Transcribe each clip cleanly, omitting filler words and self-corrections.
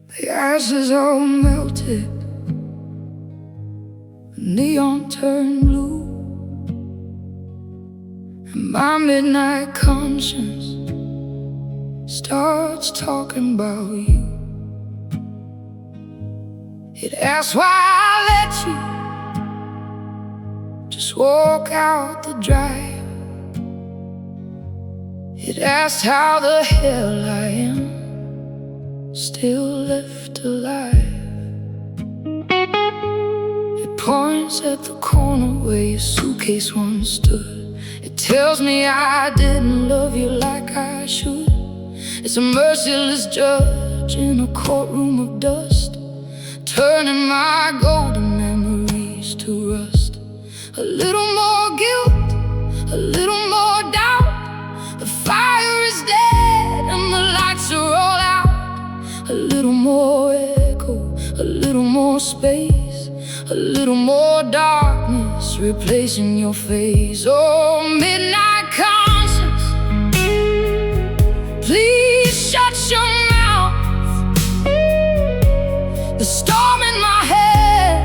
The ashes all melted, the neon turned blue, and my midnight conscience starts talking about you. It asks why I let you just walk out the drive. It asks how the hell I am still left alive. It points at the corner where your suitcase once stood. It tells me I didn't love you like I should. It's a merciless judge in a courtroom of dust, turning my golden memories to rust. A little more guilt, a little more doubt. The fire is dead and the lights are all out. A little more echo, a little more space, a little more darkness replacing your face. Oh, midnight conscience, please shut your mouth. The storm in my head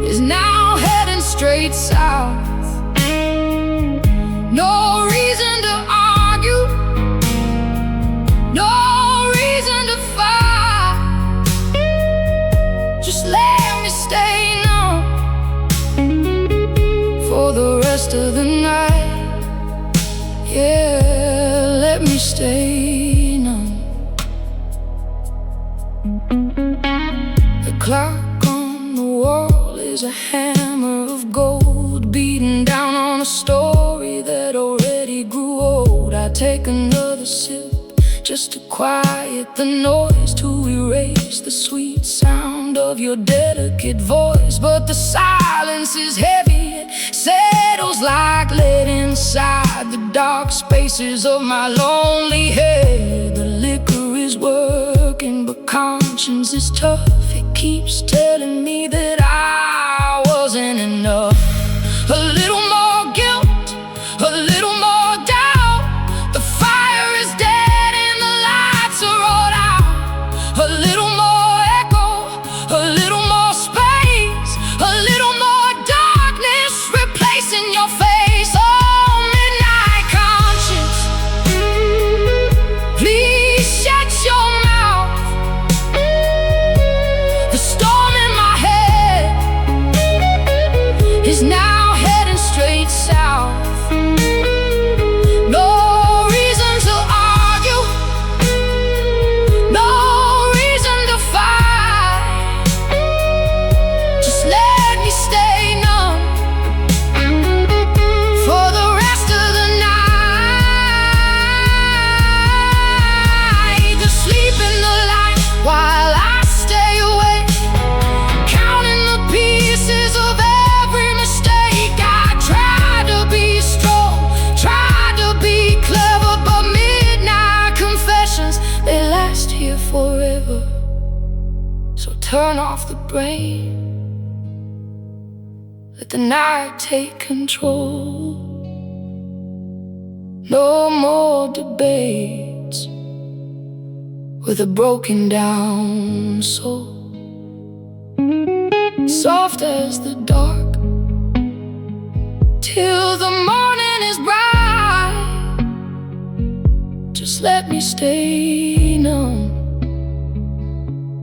is now heading straight south. No reason to argue, no reason to fight. Just let me stay numb for the rest of the night. Yeah, let me stay numb. The clock on the wall is a hammer of gold, beating down on a story that already grew old. I take another sip just to quiet the noise, to erase the sweet sound of your delicate voice. But the silence is heavy, it settles like lead inside the dark spaces of my lonely head. The liquor is working, but conscience is tough. It keeps telling me that I wasn't enough. A little more guilt, a little more doubt. The fire is dead and the lights are all out. A little more echo, a little more space, a little more darkness replacing your face. Oh, midnight conscience, please shut your mouth. The storm in my head is now heading straight south. No reason to argue, no reason to fight. Just let me stay numb for the rest of the night. Just sleep in the light while I stay awake, counting the pieces of every mistake. I tried to be strong, tried to be clever, but midnight confessions, they last here forever. So turn off the brain, let the night take control. No more debates with a broken down soul. Soft as the dark till the morning is bright. Just let me stay numb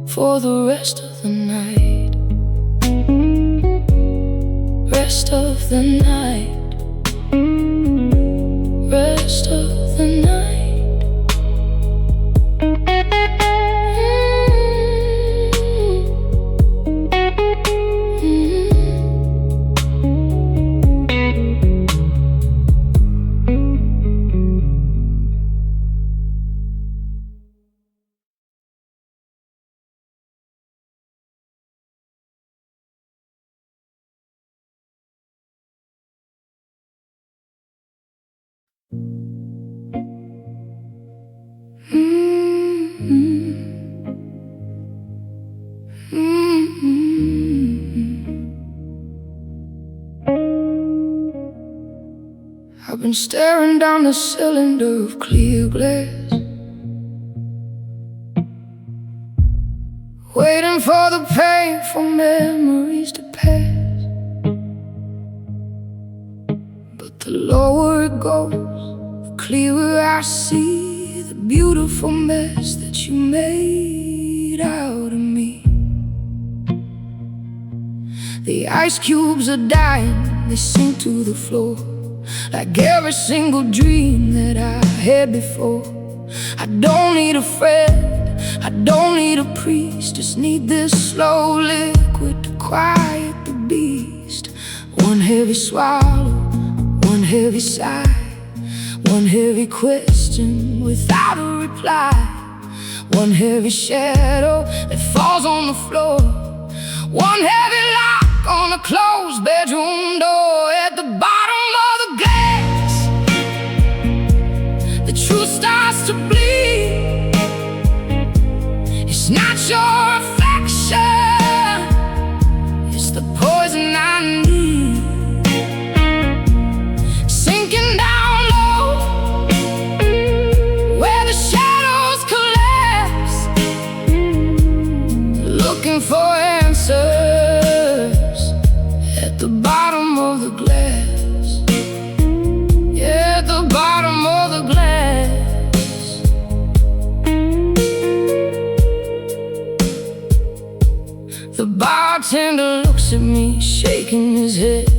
for the rest of the night. Rest of the night. Rest of the night. been staring down the cylinder of clear glass, waiting for the painful memories to pass. But the lower it goes, the clearer I see the beautiful mess that you made out of me. The ice cubes are dying, they sink to the floor, like every single dream that I had before. I don't need a friend, I don't need a priest, just need this slow liquid to quiet the beast. One heavy swallow, one heavy sigh, one heavy question without a reply, one heavy shadow that falls on the floor, one heavy lock on a closed bedroom door. At the bottom of the glass, the truth starts to bleed. It's not your reflection, it's the poison I need. Sinking down low, where the shadows collapse, looking for answers at the bottom of the glass. Yeah, at the bottom of the glass. The bartender looks at me, shaking his head.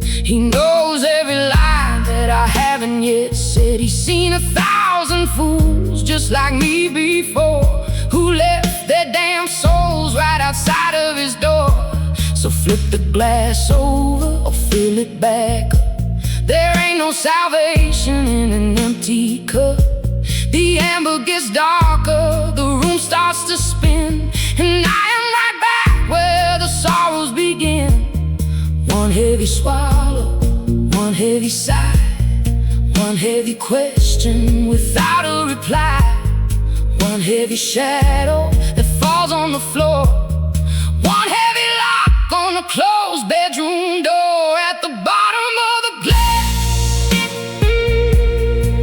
He knows every lie that I haven't yet said. He's seen 1,000 fools just like me before, who left their damn souls right outside of his door. So flip the glass over or fill it back up. There ain't no salvation in an empty cup. The amber gets darker, the room starts to spin, and I am right back where the sorrows begin. One heavy swallow, one heavy sigh, one heavy question without a reply, one heavy shadow that falls on the floor, one heavy lock on a closed bedroom door. At the bottom of the glass,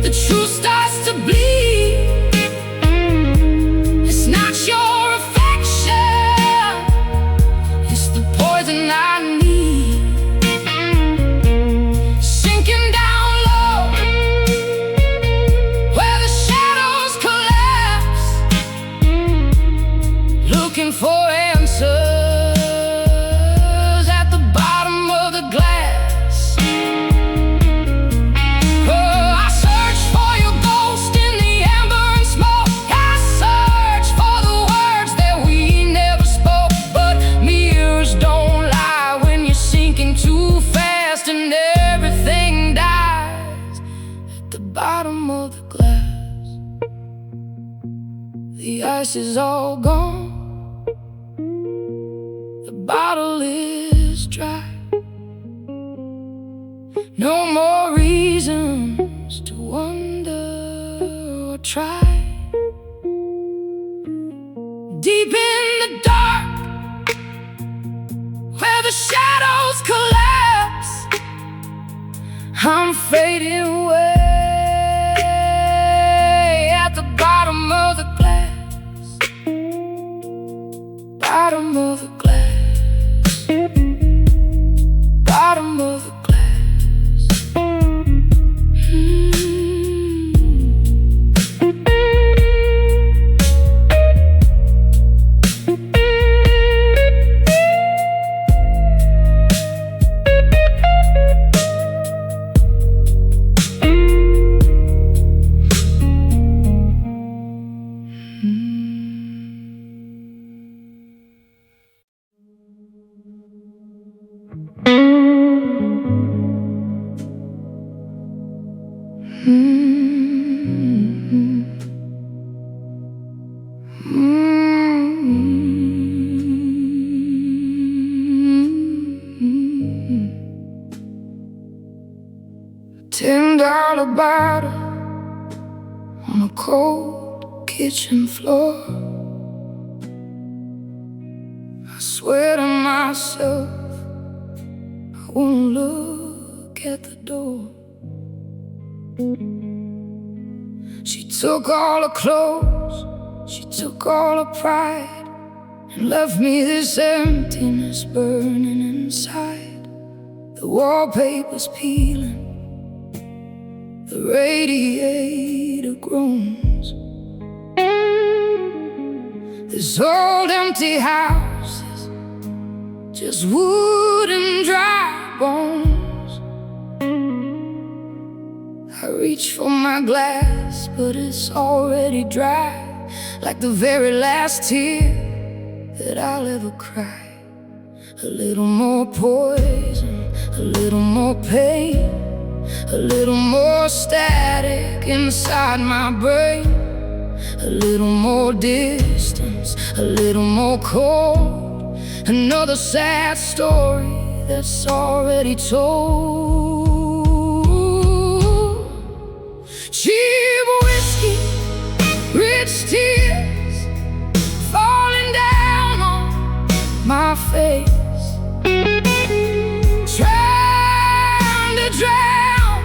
the truth starts to bleed. It's not your affection, it's the poison I need. Sinking down low, where the shadows collapse, looking for answers. Bottom of the glass, the ice is all gone, the bottle is dry. No more reasons to wonder or try. Deep in the dark, where the shadows collapse, I'm fading away. Bottom of the glass, bottom of the glass, bottom of the glass. $10 bottle on a cold kitchen floor. I swear to myself I won't look at the door. She took all her clothes, she took all her pride, and left me this emptiness burning inside. The wallpaper's peeling, the radiator groans. This old empty house is just wood and dry bones. I reach for my glass, but it's already dry, like the very last tear that I'll ever cry. A little more poison, a little more pain, a little more static inside my brain, a little more distance, a little more cold. Another sad story that's already told. Cheap whiskey, rich tears falling down on my face, trying to drown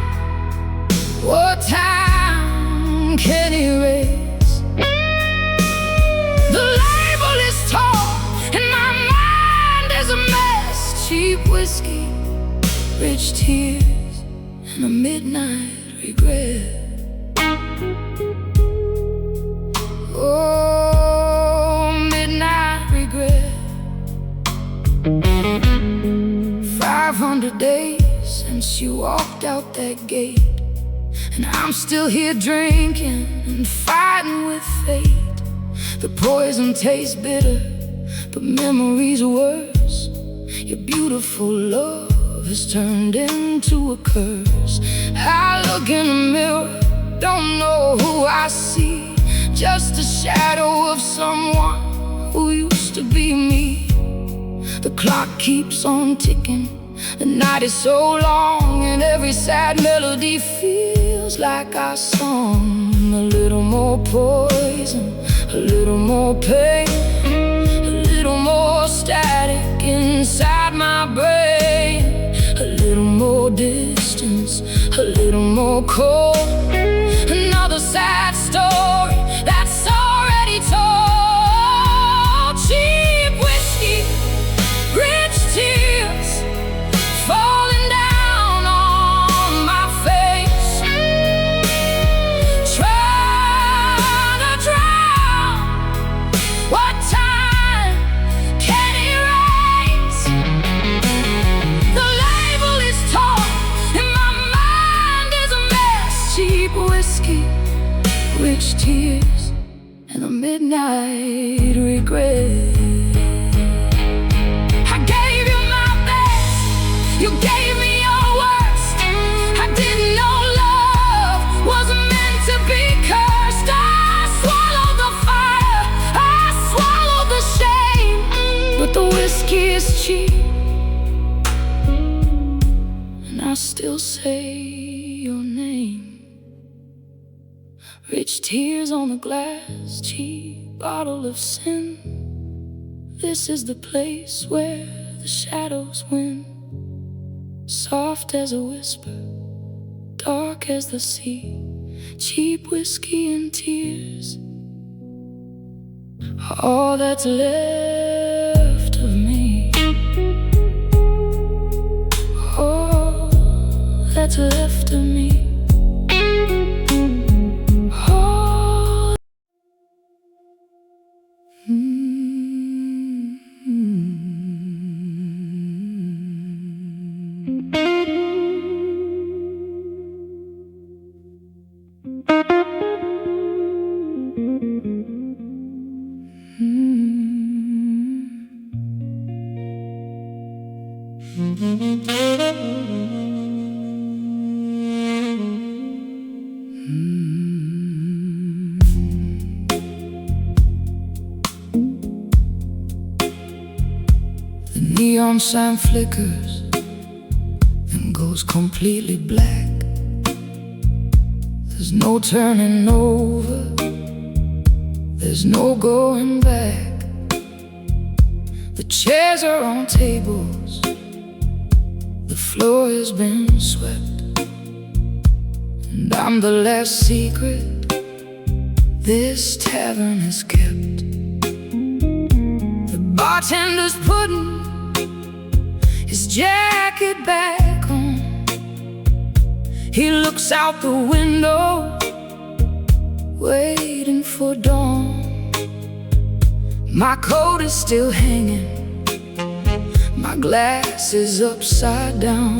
what time can erase. The label is torn and my mind is a mess. Cheap whiskey, rich tears, and a midnight regret. Oh, midnight regret. 500 days since you walked out that gate, and I'm still here drinking and fighting with fate. The poison tastes bitter, but memories worse. Your beautiful love has turned into a curse. I look in the mirror, don't know who I see, just a shadow of someone who used to be me. The clock keeps on ticking, the night is so long, and every sad melody feels like our song. A little more poison, a little more pain, a little more static inside my brain, a little more distance, a little more cold. Another sad story that's already told. Cheap whiskey, rich tears falling down on my face, trying to drown what time can erase. The label is torn and my mind is a mess. Cheap whiskey, rich tears, and a midnight regret. I gave you my best, you gave me your worst. I didn't know love was meant to be cursed. I swallowed the fire, I swallowed the shame, but the whiskey is cheap, and I still say your name. Rich tears on the glass, cheap bottle of sin. This is the place where the shadows win. Soft as a whisper, dark as the sea. Cheap whiskey and tears, all that's left of me. All that's left of me. The neon sign flickers and goes completely black. There's no turning over, there's no going back. The chairs are on tables, the floor has been swept, and I'm the last secret this tavern has kept. The bartender's putting his jacket back on. He looks out the window, waiting for dawn. My coat is still hanging, my glass is upside down.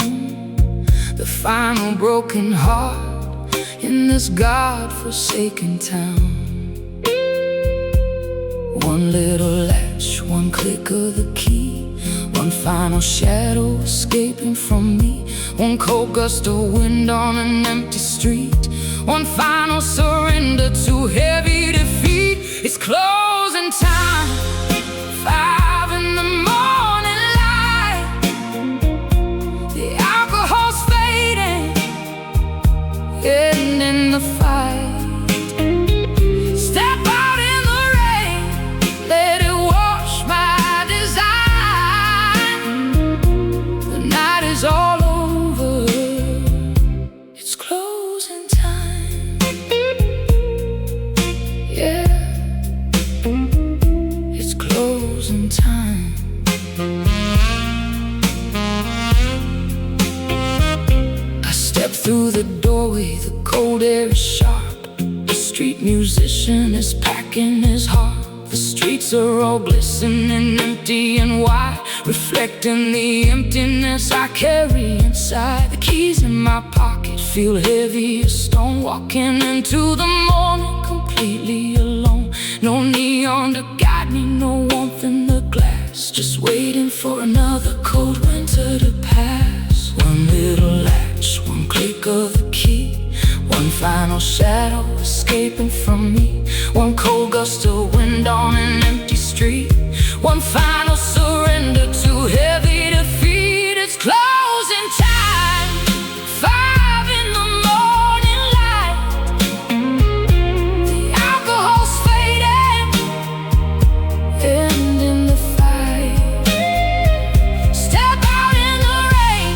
The final broken heart in this God-forsaken town. One little latch, one click of the key, one final shadow escaping from me, one cold gust of wind on an empty street, one final surrender to heavy defeat. It's closing time, 5 in the morning light. The alcohol's fading, ending the fight. Step out in the rain, let it wash my design. The night is all over, it's closing time. Yeah, it's closing time. I step through the doorway, the cold air is sharp. The street musician is packing his heart. The streets are all glistening, empty and wide, reflecting the emptiness I carry inside. The keys in my pocket feel heavy as stone, walking into the morning completely alone. No neon to guide me, no warmth in the glass, just waiting for another cold winter to pass. One little latch, one click of the key, one final shadow escaping from me, one cold gust of wind on an empty street, one final surrender to heavy defeat. It's closing time, 5 in the morning light. The alcohol's fading, ending the fight. Step out in the rain,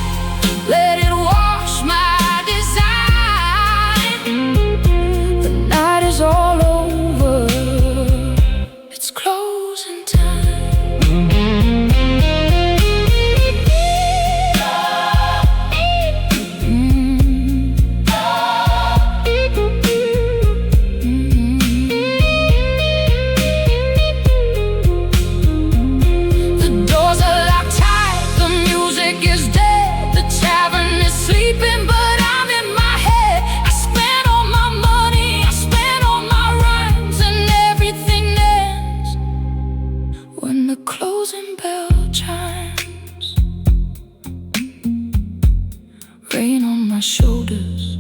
let it wash my design. The night is all over, it's closing time. The doors are locked tight, the music is dead, the tavern is sleeping, but I'm in my head. I spent all my money, I spent all my rhymes, and everything ends when the closing bell chimes. Rain on my shoulders,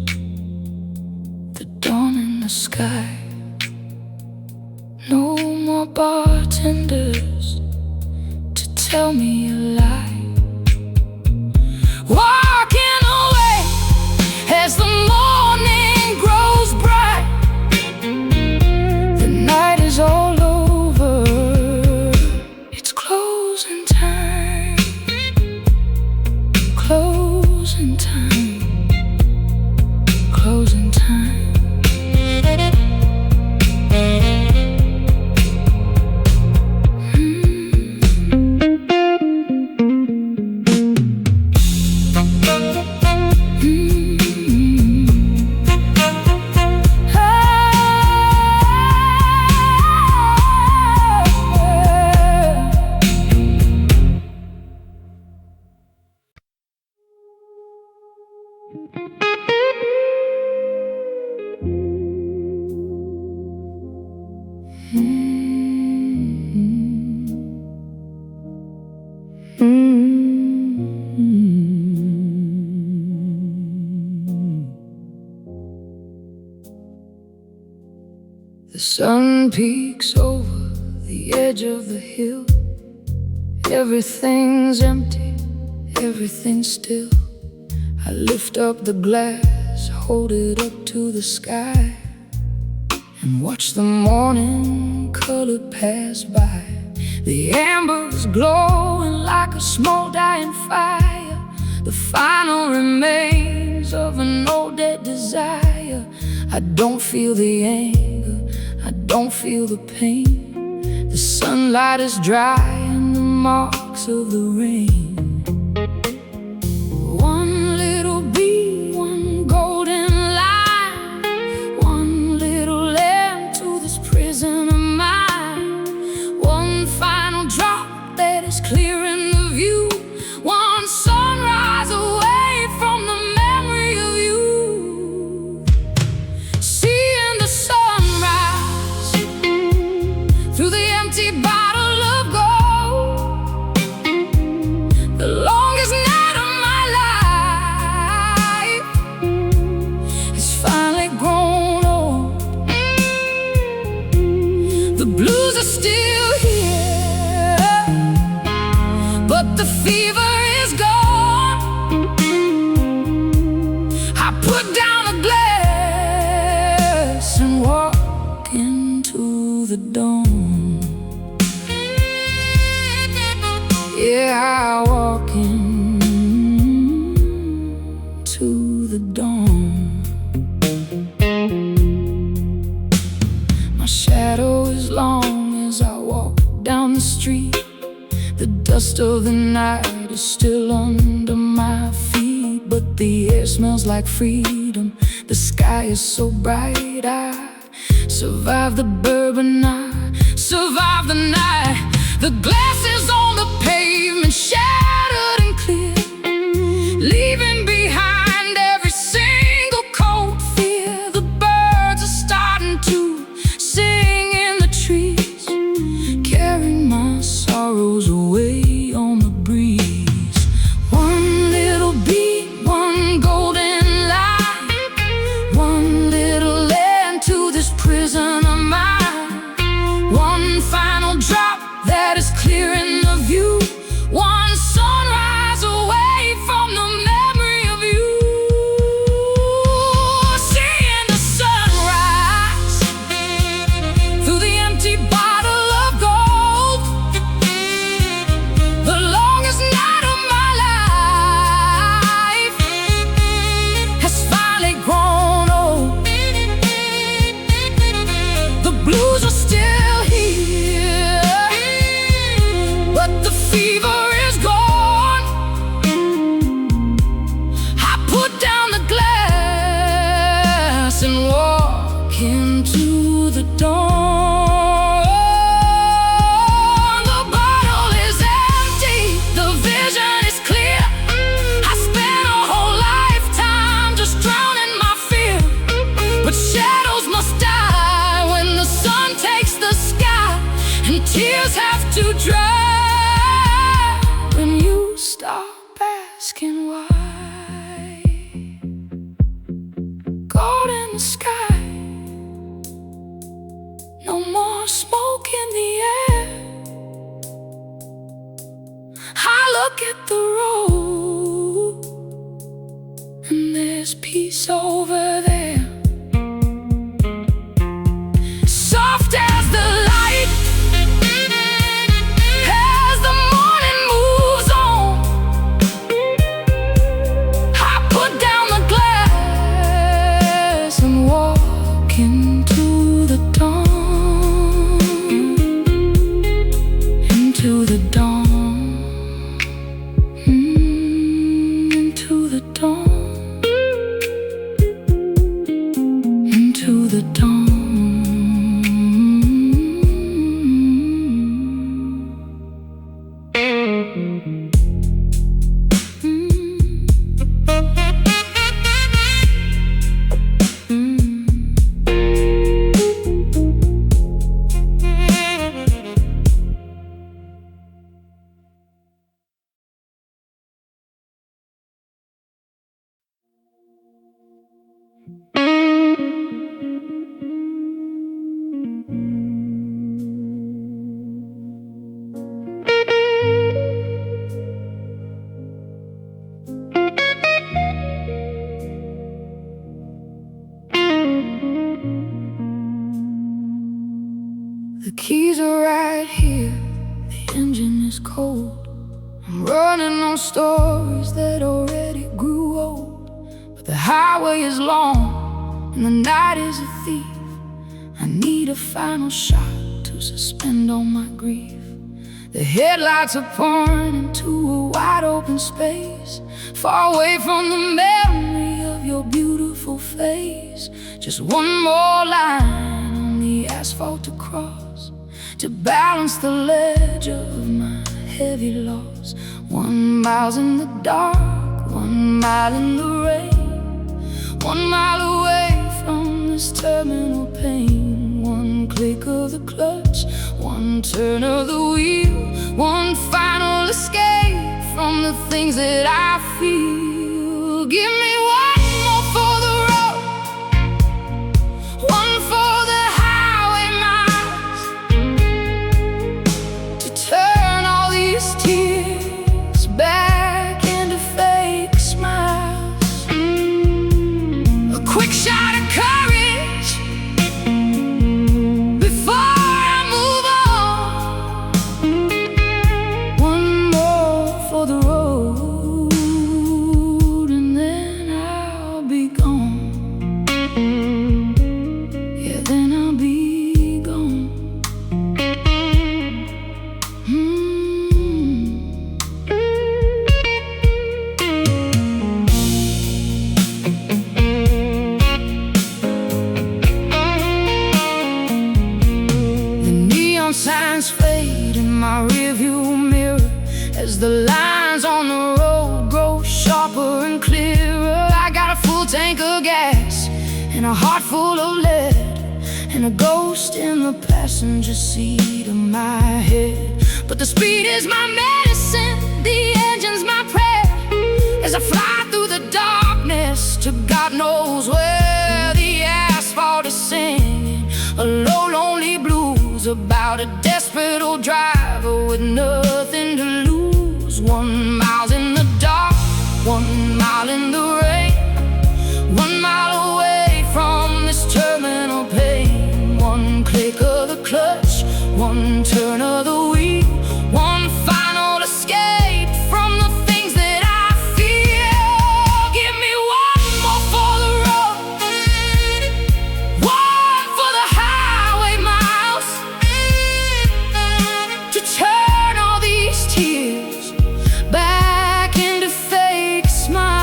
the dawn in the sky. No more bartenders to tell me a lie. Walking away as the morning grows bright. The night is all over, it's closing time. Closing time. Closing time. The sun peeks over the edge of the hill. Everything's empty, everything's still. I lift up the glass, hold it up to the sky, and watch the morning color pass by. The embers glowing like a small dying fire. The final remains memories of an old dead desire. I don't feel the anger, I don't feel the pain. The sunlight is drying the marks of the rain. One little bee, one golden line, one little lamb to this prison of mine. One final drop that is clearing the view, one sunrise away from the memory of you. Seeing the sunrise through the empty bottle of gold. The longest night of my life has finally grown old. The blues are still here, but the fever is gone. I put down a glass and walk into the dawn. Yeah, I walk into the dawn. My shadow is long as I walk down the street. The dust of the night is still under my feet, but the air smells like freedom. The sky is so bright. I survived the bourbon, I survived the night. The glass is on the pavement, shattered and clear, leaving behind every single cold fear. The birds are starting to sing in the trees, carrying my sorrows away on the breeze. One little bee, one golden line, one little lamb to this prison of mine. One final drop that is clearing the view, one sunrise away from the memory of you. Seeing the sunrise through the empty bottle of gold. The longest night of my life has finally grown old. The blues are still here, but the fever is gone. I put down the glass and walk into the dawn. The bottle is empty, the vision is clear. I spent a whole lifetime just drowning my fear, but shadows must die when the sun takes the sky, and tears have to dry when you stop asking why. Gold in the sky, no more smoke in the air. I look at the road and there's peace over there. Soft as the light, as the morning moves on, I put down the glass and walk into the dawn. Into the dawn. Into the dawn. Into the dawn. The keys are right here, the engine is cold. I'm running on stories that already grew old, but the highway is long and the night is a thief. I need a final shot to suspend all my grief. The headlights are pouring into a wide open space, far away from the memory of your beautiful face. Just one more line on the asphalt to cross, to balance the ledger of my heavy loss. 1 mile in the dark, 1 mile in the rain, 1 mile away from this terminal pain. 1 click of the clutch, 1 turn of the wheel, 1 final escape from the things that I feel. Give me 1 more for the road, 1 for the highway miles, to turn all these tears back into fake smiles. A quick shot of courage before I move on. 1 more for the road, and then I'll be gone. Yeah, then I'll be gone. The neon signs fade in my rearview mirror as the lines on the road grow sharper and clearer. I got a full tank of gas and a heart full of lead, and a ghost in the passenger seat of my head. But the speed is my medicine, the engine's my prayer, as I fly through the darkness to God knows where. The asphalt is singing a low, lonely blues about a desperate old driver with nothing to lose. 1 mile in the dark, 1 mile in the rain, 1 mile away from this terminal pain. 1 click of the clutch, 1 turn of the wheel, 1 final escape from the things that I feel. Give me 1 more for the road, 1 for the highway miles, to turn all these tears back into fake smiles.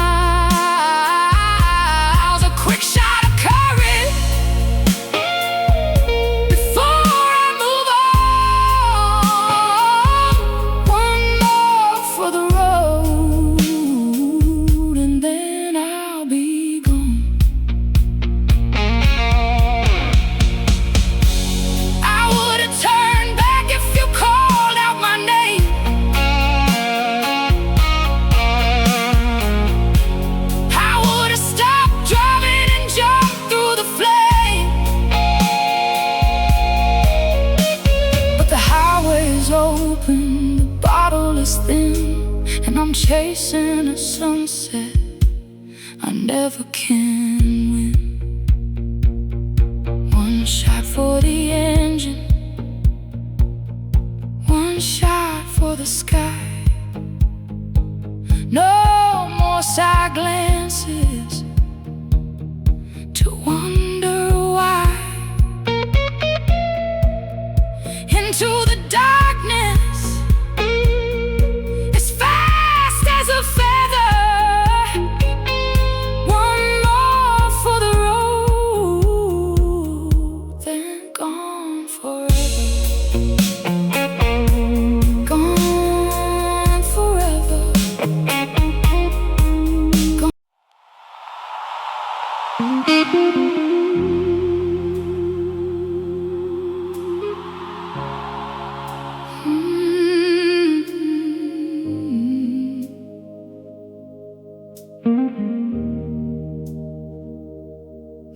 A quick shot of courage before I move on. 1 more for the road, and then I'll be gone. I would've turned back if you called out my name. I would've stopped driving and jumped through the flame. But the highway is open, the bottle is thin, and I'm chasing a sunset I never can win. 1 shot for the engine, 1 shot for the sky. No more side glances to wonder why. Into the darkness as fast as a feather. 1 more for the road, then gone forever. Gone forever. Gone.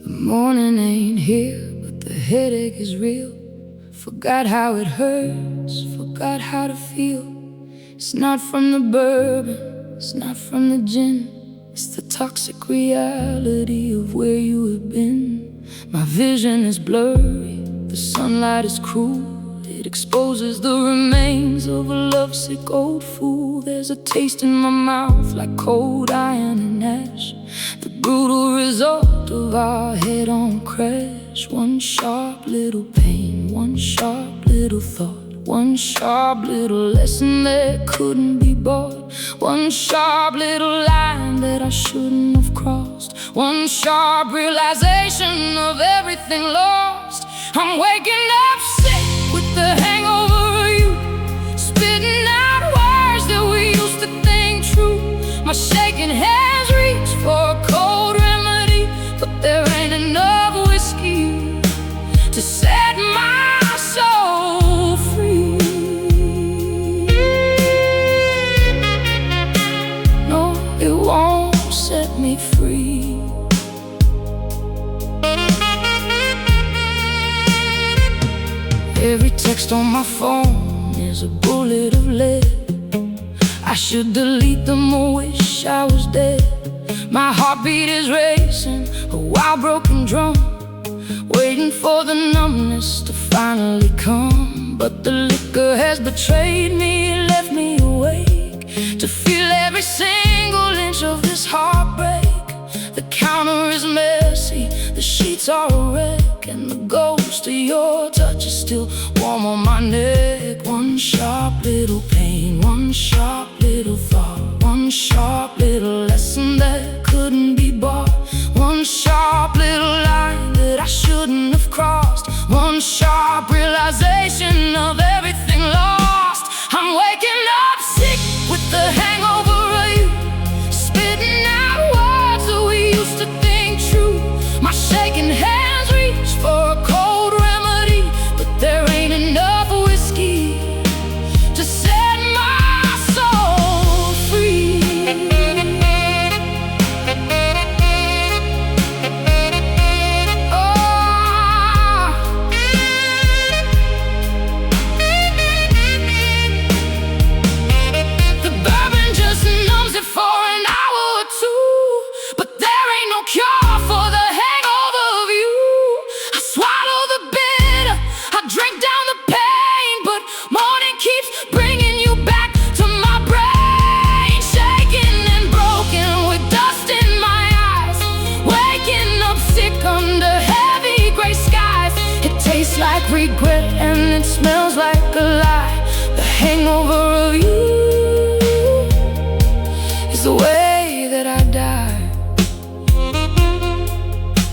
The morning ain't here, but the headache is real. Forgot how it hurts, forgot how to feel. It's not from the bourbon, it's not from the gin, it's the toxic reality of where you have been. My vision is blurry, the sunlight is cruel, It exposes the remains of a lovesick old fool. There's a taste in my mouth like cold iron and ash, the brutal result of our head-on crash. One sharp little pain, one sharp little thought, one sharp little lesson that couldn't be bought, one sharp little line that I shouldn't have crossed, one sharp realization of everything lost. I'm waking up sick with the hangover of you, spitting out words that we used to think true. My shaking hands reach for a cold remedy, but there ain't enough whiskey to set my soul free. No, it won't set me free. Every text on my phone is a bullet of lead. I should delete them or wish I was dead. My heartbeat is racing, a wild broken drum, waiting for the numbness to finally come. But the liquor has betrayed me, left me awake to feel every single inch of this heartbreak. The counter is messy, the sheets are a wreck, and the ghost of your touch is still warm on my neck. One sharp little pain, one sharp little thought, one sharp little lesson that couldn't be bought, one sharp little line that I shouldn't have crossed, one sharp realization of everything lost. I'm waking up sick with the hangover of you, spitting out words that we used to think true. My shaking hands reach for a cold remedy, but there ain't enough whiskey to set my soul free. The bourbon just numbs it for an hour or two, but there ain't no cure for the hangover of you. I swallow the bitter, I drink down the pain, but morning keeps bringing you back to my brain. Shaking and broken with dust in my eyes, waking up sick under heavy gray skies. It tastes like regret and it smells like a lie. The hangover of you is the way that I die,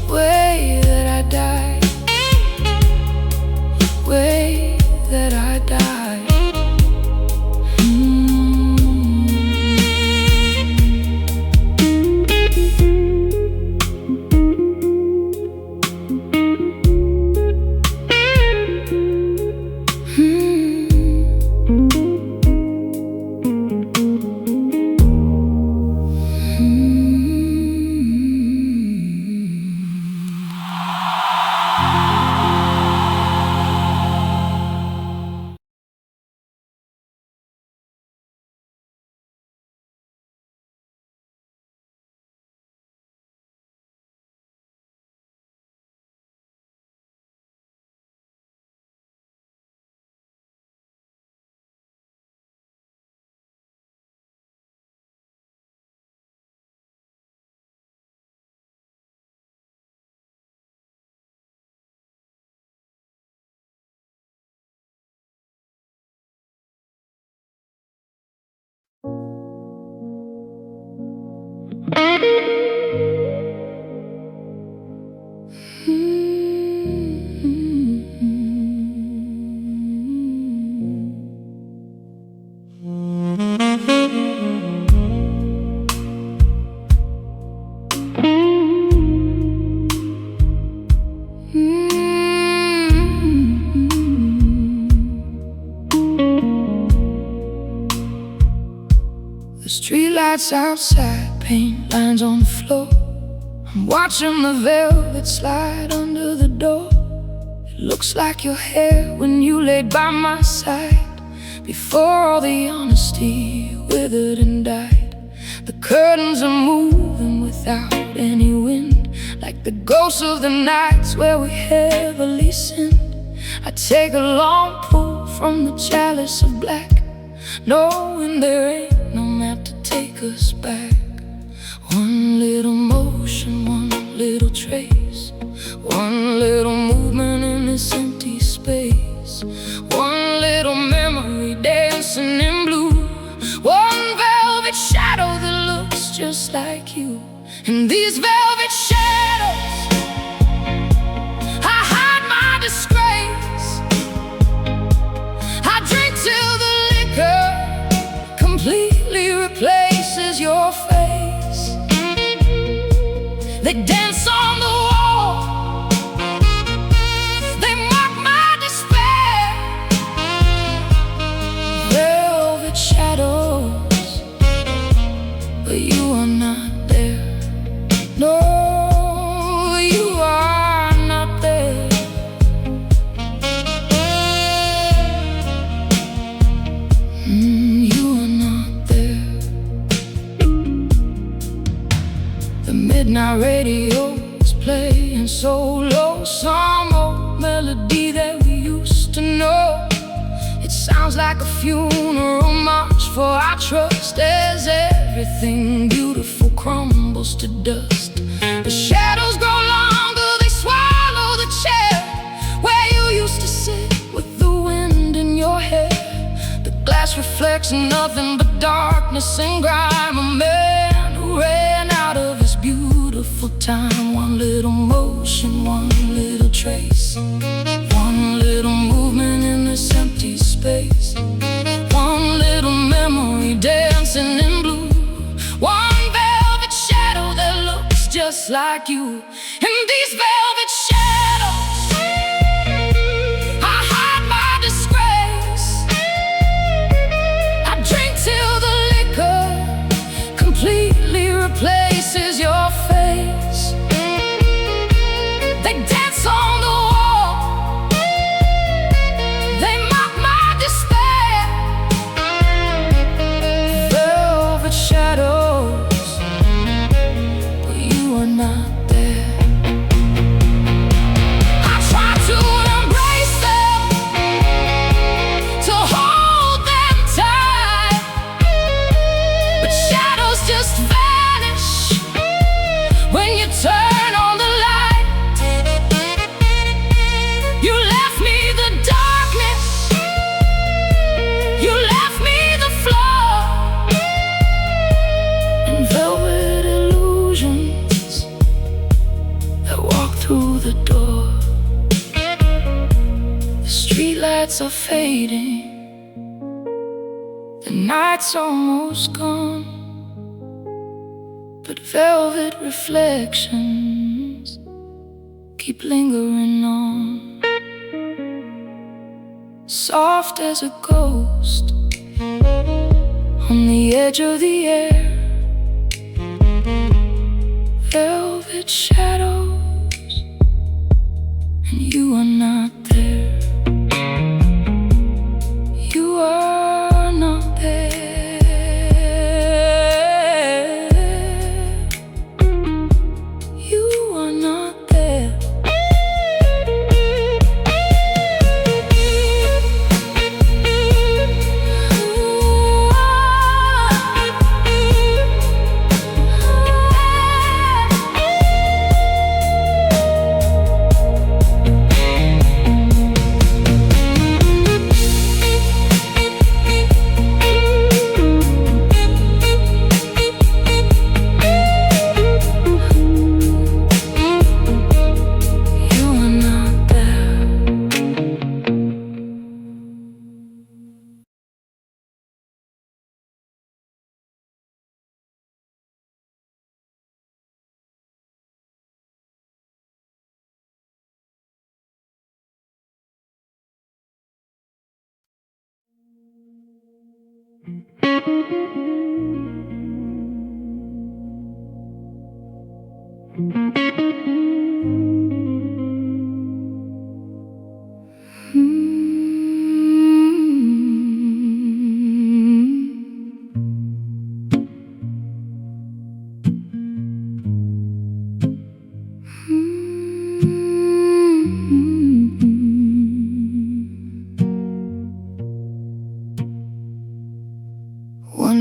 way that I die, way that I die. The streetlights outside, paint lines on the floor. I'm watching the velvet slide under the door. It looks like your hair when you laid by my side, before all the honesty withered and died. The curtains are moving without any wind, like the ghosts of the nights where we heavily sinned. I take a long pull from the chalice of black, knowing there ain't no map to take us back. One little motion, one little trace, one little movement in this empty space, one little memory dancing in blue, one velvet shadow that looks just like you. In these velvet shadows I hide my disgrace. I drink till the liquor completely replaces your face. They dance on the wall, they mock my despair. Velvet shadows, but you are not there. No, you are not there. You are not there. The midnight radio is playing so low, some old melody that we used to know. It sounds like a funeral march for our trust, as everything beautiful crumbles to dust. The shadows grow longer, they swallow the chair where you used to sit with the wind in your hair. The glass reflects nothing but darkness and grime. A man who ran out of his beautiful time. One little motion, one little trace, one little movement in this empty space, one little memory dancing in blue, one velvet shadow that looks just like you. In these velvet shadows I hide my disgrace. I drink till the liquor completely replaces your face. They dance on the wall, they mock my despair. Velvet shadows, but you are not there. I try to embrace them, to hold them tight, but shadows just vanish when you turn on the light. You left me the darkness, you left me the floor, and velvet illusions that walk through the door. The streetlights are fading, the night's almost gone, but velvet reflections keep lingering on. Soft as a ghost on the edge of the air. Velvet shadows, and you are not there. You are not there. You are not there.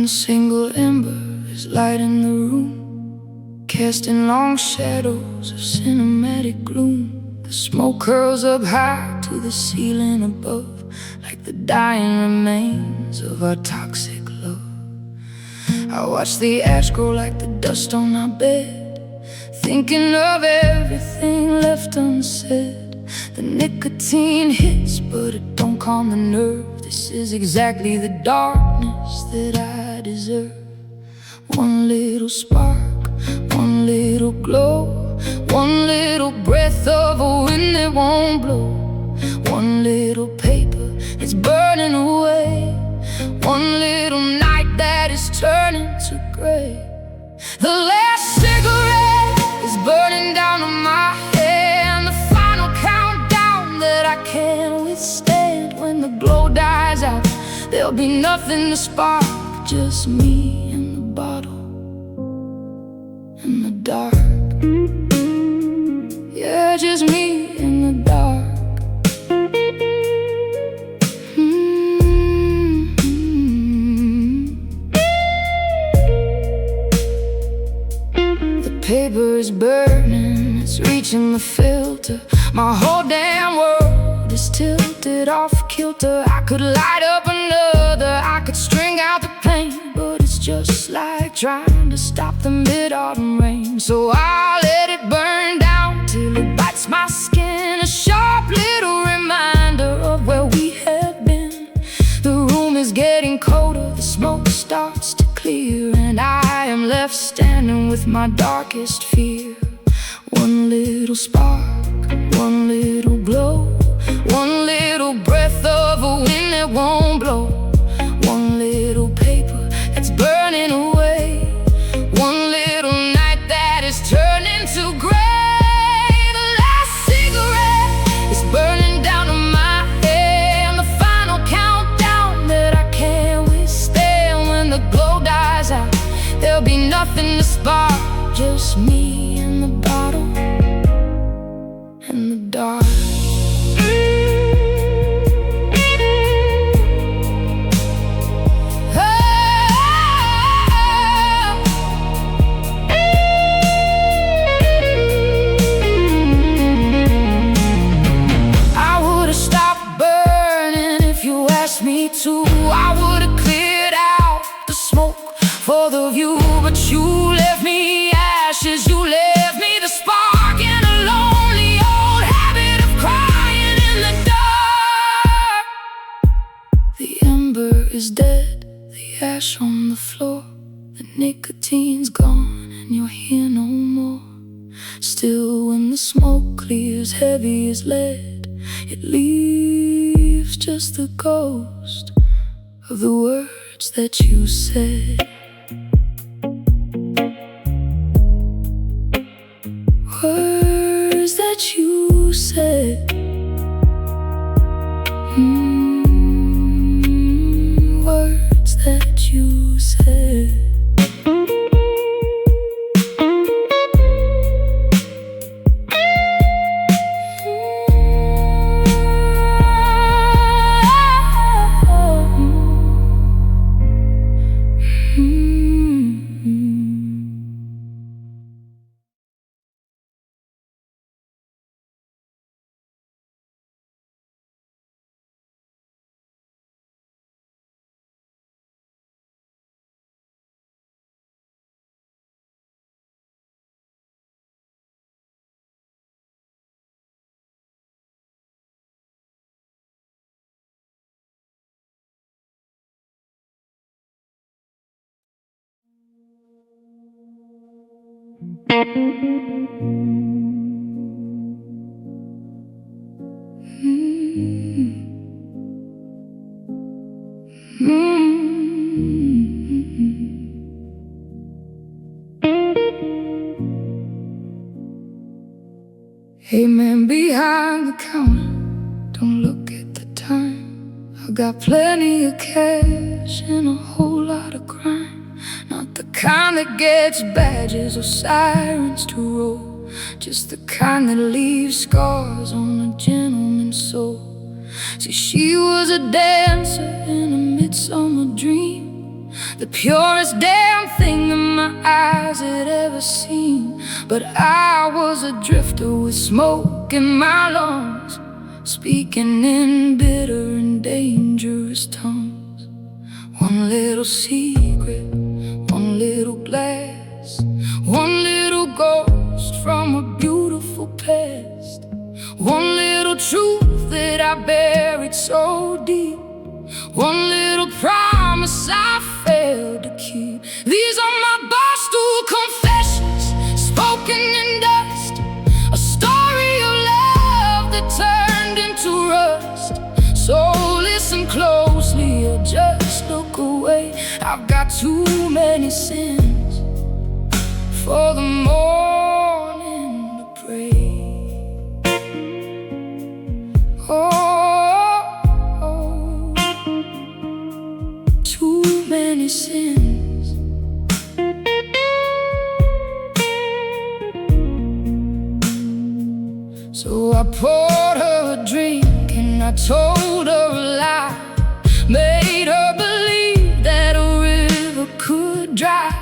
single ember is lighting the room, casting long shadows of cinematic gloom. The smoke curls up high to the ceiling above, like the dying remains of our toxic love. I watch the ash grow like the dust on our bed, thinking of everything left unsaid. The nicotine hits, but it don't calm the nerve. This is exactly the darkness that I deserve. One little spark, one little glow, one little breath of a wind that won't blow. One little paper that's burning away, one little night that is turning to gray. The last cigarette is burning down on my hand, the final countdown that I can't withstand. When the glow dies out, there'll be nothing to spark, just me and the bottle and the dark. Yeah, just me in the dark. The paper is burning, it's reaching the filter. My whole damn world is tilted off kilter. I could light up another, I could string out the pain, but it's just like trying to stop the mid-autumn rain. So I'll let it burn down till it bites my skin, a sharp little reminder of where we have been. The room is getting colder, the smoke starts to clear, and I am left standing with my darkest fear. One little spark, one little glow, one little breath of a wind that won't blow. One little paper that's burning away, one little night that is turning to gray. The last cigarette is burning down on my hand, the final countdown that I can't withstand. When the glow dies out, there'll be nothing to spark, just me and the bottle and the dark. I would've cleared out the smoke for the view, but you left me ashes, you left me the spark in a lonely old habit of crying in the dark. The ember is dead, the ash on the floor, the nicotine's gone and you're here no more. Still, when the smoke clears heavy as lead, it leaves just the ghost of the words that you said. Words that you said. Words that you said. Hey man behind the counter, don't look at the time. I got plenty of cash and a whole lot of crime. Not the kind that gets badges or sirens to roll, just the kind that leaves scars on a gentleman's soul. See, she was a dancer in a midsummer dream, the purest damn thing that my eyes had ever seen. But I was a drifter with smoke in my lungs, speaking in bitter and dangerous tongues. One little secret, one little glass, one little ghost from a beautiful past, one little truth that I buried so deep, one little promise I failed to keep. These are my Barstool Confessions, spoken in dust, a story of love that turned into rust. So listen closely or just look away. I've got too many sins for the morning to pray. Oh, too many sins. So I poured her a drink and I told her a lie, made her believe that a river could dry.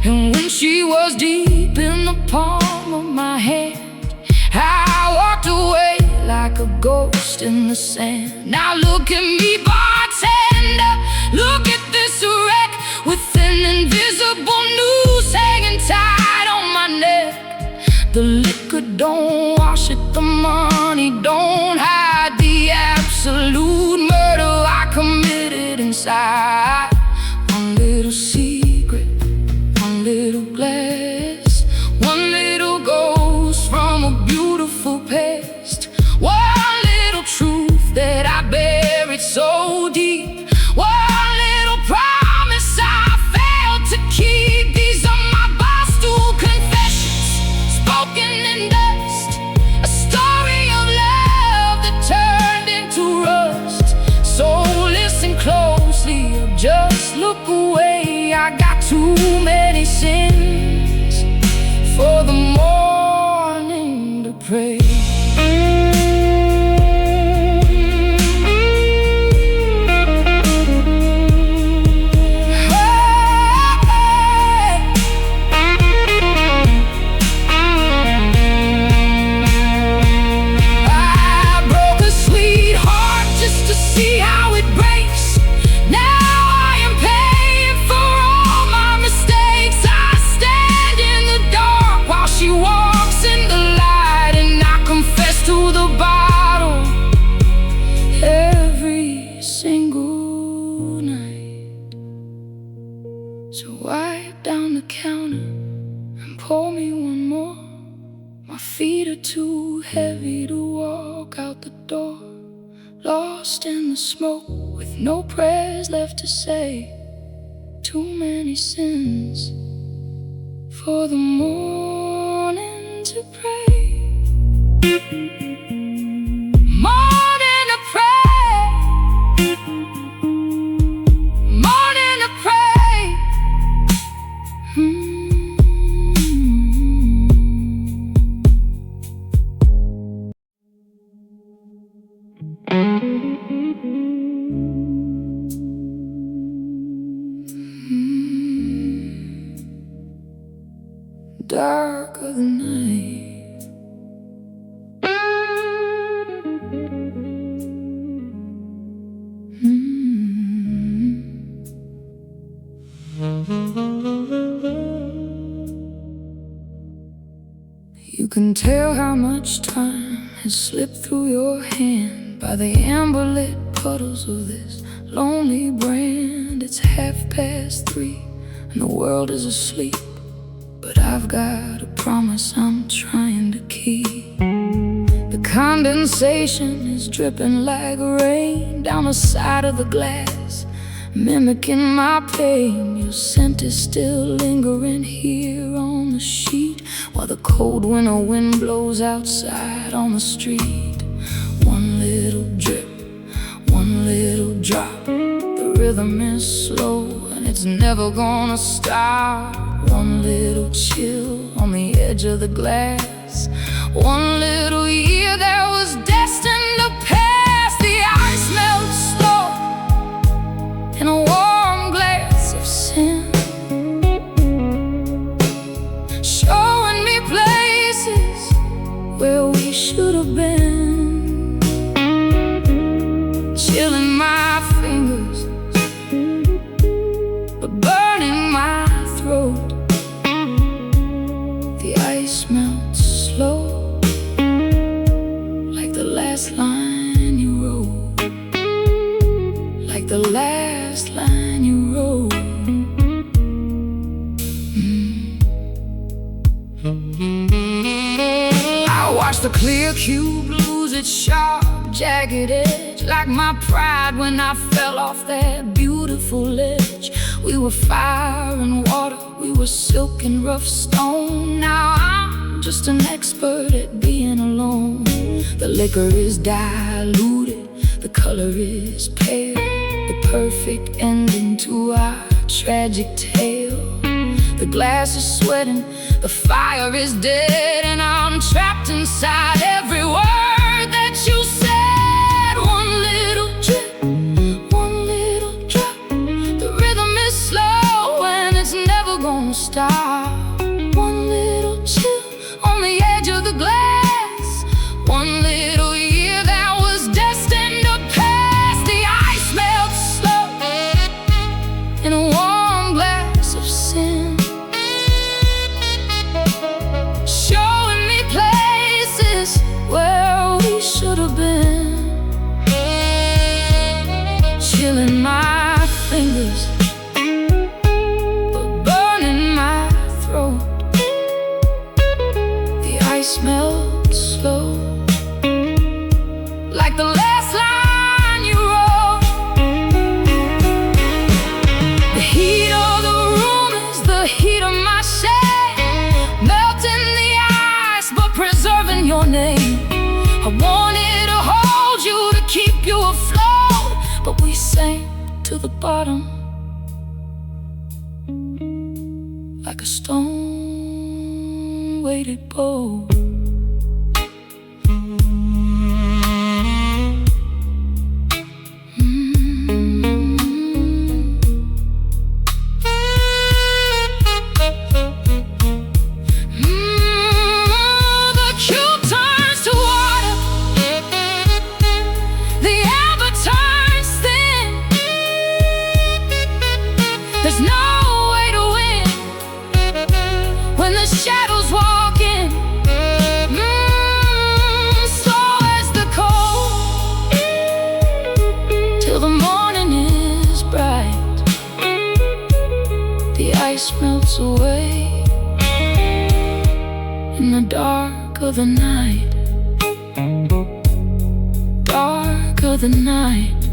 And when she was deep in the palm of my hand, I walked away like a ghost in the sand. Now look at me, bartender, look at this wreck with an invisible noose hanging tight on my neck. The liquor don't wash it, the money don't hide the absolute murder I committed inside. One little secret, one little glass, one little ghost from a beautiful past, one little truth that I buried so deep, one little promise I failed to keep. These are my Barstool Confessions, spoken in dust, a story of love that turned into rust. So listen closely or just look away. I got too many sins for the morning to pray. See how it breaks. Now I am paying for all my mistakes. I stand in the dark while she walks in the light, and I confess to the bottle every single night. So wipe down the counter and pour me one more. My feet are too heavy to walk out the door, lost in the smoke with no prayers left to say. Too many sins for the morning to pray. Morning to pray. Morning to pray. Dark of the night, you can tell how much time has slipped through your hand by the amber-lit puddles of this lonely brand. It's 3:30 and the world is asleep, but I've got a promise I'm trying to keep. The condensation is dripping like rain down the side of the glass, mimicking my pain. Your scent is still lingering here on the sheet, while the cold winter wind blows outside on the street. One little drip, one little drop, the rhythm is slow and it's never gonna stop. One little chill on the edge of the glass, one little year that was destined to pass. The ice melts slow in a warm glass of sin. last line you wrote, like the last line you wrote. I watched the clear cube lose its sharp, jagged edge, like my pride when I fell off that beautiful ledge. We were fire and water, we were silk and rough stone. Now I'm just an expert at being alone. The liquor is diluted, the color is pale, the perfect ending to our tragic tale. The glass is sweating, the fire is dead, and I'm trapped inside every word that you said. One little drip, one little drop. The rhythm is slow and it's never gonna stop. One little chill on the edge of the glass. One little year that was destined to pass. The ice melts slow in a warm glass of sin, showing me places where we should have been, chilling my fingers but burning my throat. The ice melts slow, like the last line you wrote. The heat of the room is the heat of my shade, melting the ice but preserving your name. I wanted to hold you to keep you afloat, but we sank to the bottom like a stone-weighted boat. The cube turns to water, the amber turns thin. There's no way to win when the shadows walk in. Slow as the cold, till the morning is bright. The ice melts away in the dark of the night, dark of the night.